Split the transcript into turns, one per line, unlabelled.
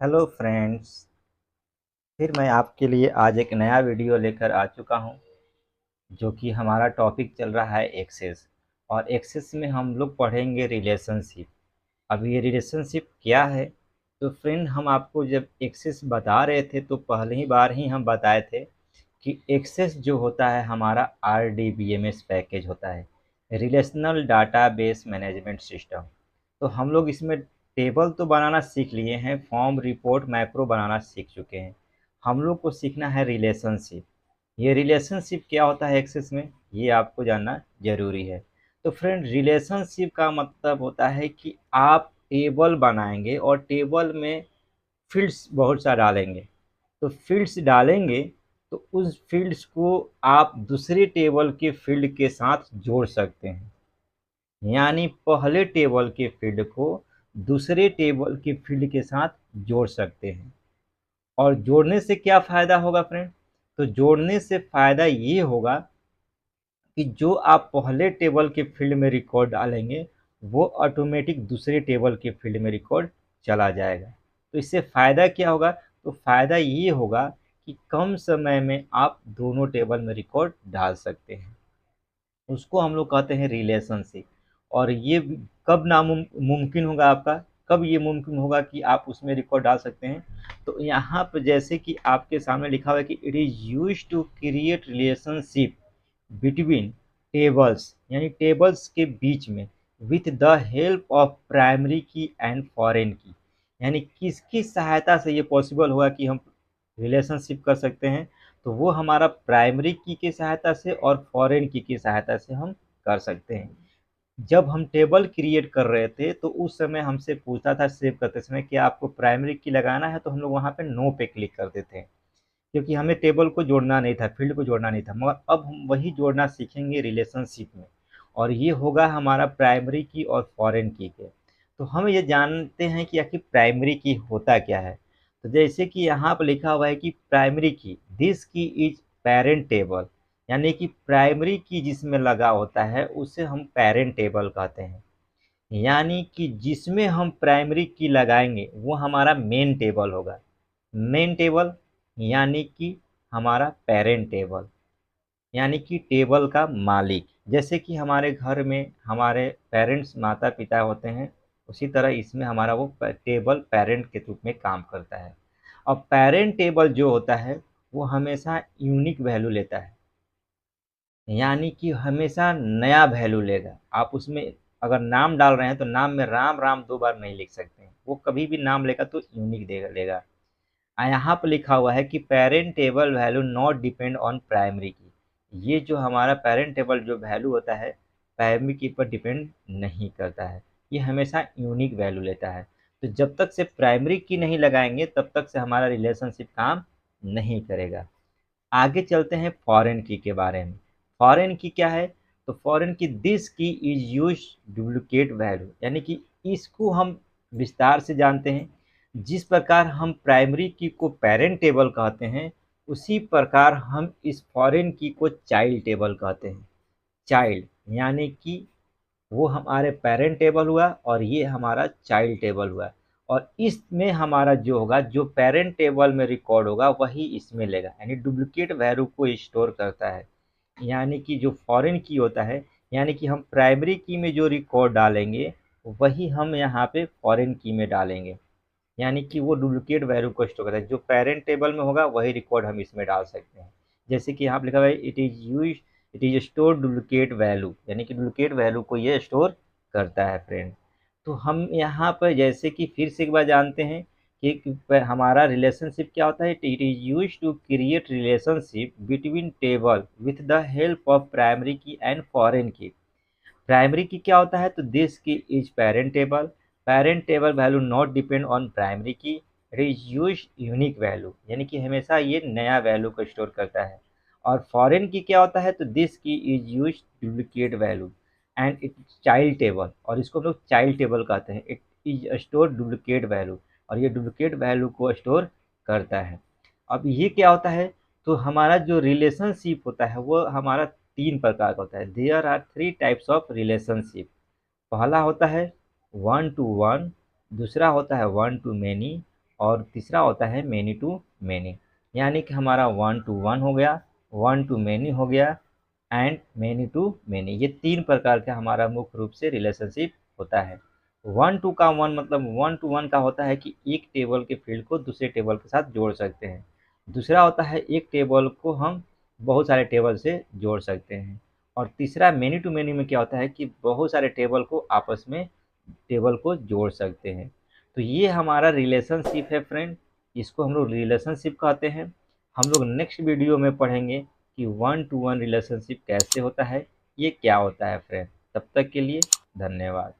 Hello friends. फिर मैं आपके लिए आज एक नया वीडियो लेकर आ चुका हूं, जो कि हमारा टॉपिक चल रहा है एक्सेस। और एक्सेस में हम लोग पढ़ेंगे रिलेशनशिप। अब ये रिलेशनशिप क्या है? तो फ्रेंड, हम आपको जब एक्सेस बता रहे थे तो पहली ही बार ही हम बताए थे कि एक्सेस जो होता है हमारा RDBMS पैकेज होता है, रिलेशनल डाटाबेस मैनेजमेंट सिस्टम। तो हम लोग इसमें टेबल तो बनाना सीख लिए हैं, फॉर्म, रिपोर्ट, मैक्रो बनाना सीख चुके हैं। हम लोग को सीखना है रिलेशनशिप। ये रिलेशनशिप क्या होता है एक्सेस में, ये आपको जानना जरूरी है। तो फ्रेंड, रिलेशनशिप का मतलब होता है कि आप टेबल बनाएंगे और टेबल में फील्ड्स बहुत सा डालेंगे। तो फील्ड्स डालेंगे तो उस फील्ड्स को आप दूसरे टेबल के फील्ड के साथ जोड़ सकते हैं। यानी पहले टेबल के फील्ड को दूसरे टेबल के फील्ड के साथ जोड़ सकते हैं। और जोड़ने से क्या फ़ायदा होगा फ्रेंड? तो जोड़ने से फ़ायदा ये होगा कि जो आप पहले टेबल के फील्ड में रिकॉर्ड डालेंगे वो ऑटोमेटिक दूसरे टेबल के फील्ड में रिकॉर्ड चला जाएगा। तो इससे फ़ायदा क्या होगा? तो फ़ायदा ये होगा कि कम समय में आप दोनों टेबल में रिकॉर्ड डाल सकते हैं। उसको हम लोग कहते हैं रिलेशनशिप। और ये कब मुमकिन होगा आपका? कब ये मुमकिन होगा कि आप उसमें रिकॉर्ड डाल सकते हैं? तो यहाँ पे जैसे कि आपके सामने लिखा हुआ है कि it is used to create relationship between tables, यानी टेबल्स के बीच में, with the help of primary key and foreign key. यानी किसकी सहायता से ये पॉसिबल हुआ कि हम रिलेशनशिप कर सकते हैं? तो वो हमारा प्राइमरी की सहायता से और फॉरेन की सहायता से हम कर सकते हैं। जब हम टेबल क्रिएट कर रहे थे तो उस समय हमसे पूछता था सेव करते समय कि आपको प्राइमरी की लगाना है, तो हम लोग वहाँ पे नो पे क्लिक कर देते हैं, क्योंकि हमें टेबल को जोड़ना नहीं था, फील्ड को जोड़ना नहीं था। मगर अब हम वही जोड़ना सीखेंगे रिलेशनशिप में, और ये होगा हमारा प्राइमरी की और फॉरेन की के। तो हम ये जानते हैं कि आखिर प्राइमरी की होता क्या है। तो जैसे कि यहाँ पर लिखा हुआ है कि प्राइमरी की, this key is parent table. यानी कि प्राइमरी की जिसमें लगा होता है उसे हम पेरेंट टेबल कहते हैं। यानी कि जिसमें हम प्राइमरी की लगाएंगे वो हमारा मेन टेबल होगा। मेन टेबल यानी कि हमारा पेरेंट टेबल, यानी कि टेबल का मालिक। जैसे कि हमारे घर में हमारे पेरेंट्स, माता पिता होते हैं, उसी तरह इसमें हमारा वो टेबल पेरेंट के रूप में काम करता है। अब पेरेंट टेबल जो होता है वो हमेशा यूनिक वैल्यू लेता है, यानी कि हमेशा नया वैल्यू लेगा। आप उसमें अगर नाम डाल रहे हैं तो नाम में राम राम दो बार नहीं लिख सकते हैं, वो कभी भी नाम लेगा तो यूनिक देगा लेगा। यहाँ पर लिखा हुआ है कि parent table value not depend on primary की। ये जो हमारा पेरेंट टेबल जो वैल्यू होता है प्राइमरी की पर डिपेंड नहीं करता है, ये हमेशा यूनिक वैल्यू लेता है। तो जब तक से प्राइमरी की नहीं लगाएंगे तब तक से हमारा रिलेशनशिप काम नहीं करेगा। आगे चलते हैं फॉरेन की के बारे में। फॉरेन की क्या है? तो फॉरेन की, this key is use duplicate value. यानी कि इसको हम विस्तार से जानते हैं। जिस प्रकार हम प्राइमरी की को पेरेंट टेबल कहते हैं, उसी प्रकार हम इस फॉरेन की को चाइल्ड टेबल कहते हैं। चाइल्ड यानी कि वो हमारे पेरेंट टेबल हुआ और ये हमारा चाइल्ड टेबल हुआ। और इसमें हमारा जो होगा, जो पेरेंट टेबल में रिकॉर्ड होगा वही इसमें लेगा, यानी डुप्लीकेट वैल्यू को स्टोर करता है। यानी कि जो फॉरेन की होता है, यानी कि हम प्राइमरी की में जो रिकॉर्ड डालेंगे वही हम यहाँ पे फॉरेन की में डालेंगे। यानी कि वो डुप्लीकेट वैल्यू को स्टोर करता है, जो पेरेंट टेबल में होगा वही रिकॉर्ड हम इसमें डाल सकते हैं। जैसे कि यहाँ पे लिखा हुआ है it is store duplicate value, यानी कि डुप्लीकेट वैल्यू को ये स्टोर करता है फ्रेंड। तो हम यहाँ पर जैसे कि फिर से एक बार जानते हैं कि हमारा रिलेशनशिप क्या होता है। It is use to create relationship between table with the help of primary key and foreign key. Primary key क्या होता है? तो this key is parent table. Parent table value not depend on primary key. It is use unique value, यानी कि हमेशा ये नया value को स्टोर करता है। और फॉरेन की क्या होता है? तो this key is use duplicate value and it child table, और इसको हम लोग चाइल्ड टेबल कहते हैं। It is store duplicate value, और ये डुप्लीकेट वैल्यू को स्टोर करता है। अब ये क्या होता है? तो हमारा जो रिलेशनशिप होता है वो हमारा तीन प्रकार का होता है। There are three types of relationship. पहला होता है वन टू वन, दूसरा होता है वन टू मैनी, और तीसरा होता है मैनी टू मैनी, यानी कि हमारा 1 to 1 हो गया, 1 to मैनी हो गया एंड मैनी टू मैनी। ये 3 प्रकार का हमारा मुख्य रूप से रिलेशनशिप होता है। 1 to का 1 मतलब 1 to 1 का होता है कि एक टेबल के फील्ड को दूसरे टेबल के साथ जोड़ सकते हैं। दूसरा होता है एक टेबल को हम बहुत सारे टेबल से जोड़ सकते हैं। और तीसरा मैनी टू मैनी में क्या होता है कि बहुत सारे टेबल को आपस में टेबल को जोड़ सकते हैं। तो ये हमारा रिलेशनशिप है फ्रेंड, इसको हम लोग रिलेशनशिप कहते हैं। हम लोग नेक्स्ट वीडियो में पढ़ेंगे कि 1 to 1 रिलेशनशिप कैसे होता है, ये क्या होता है फ्रेंड। तब तक के लिए धन्यवाद।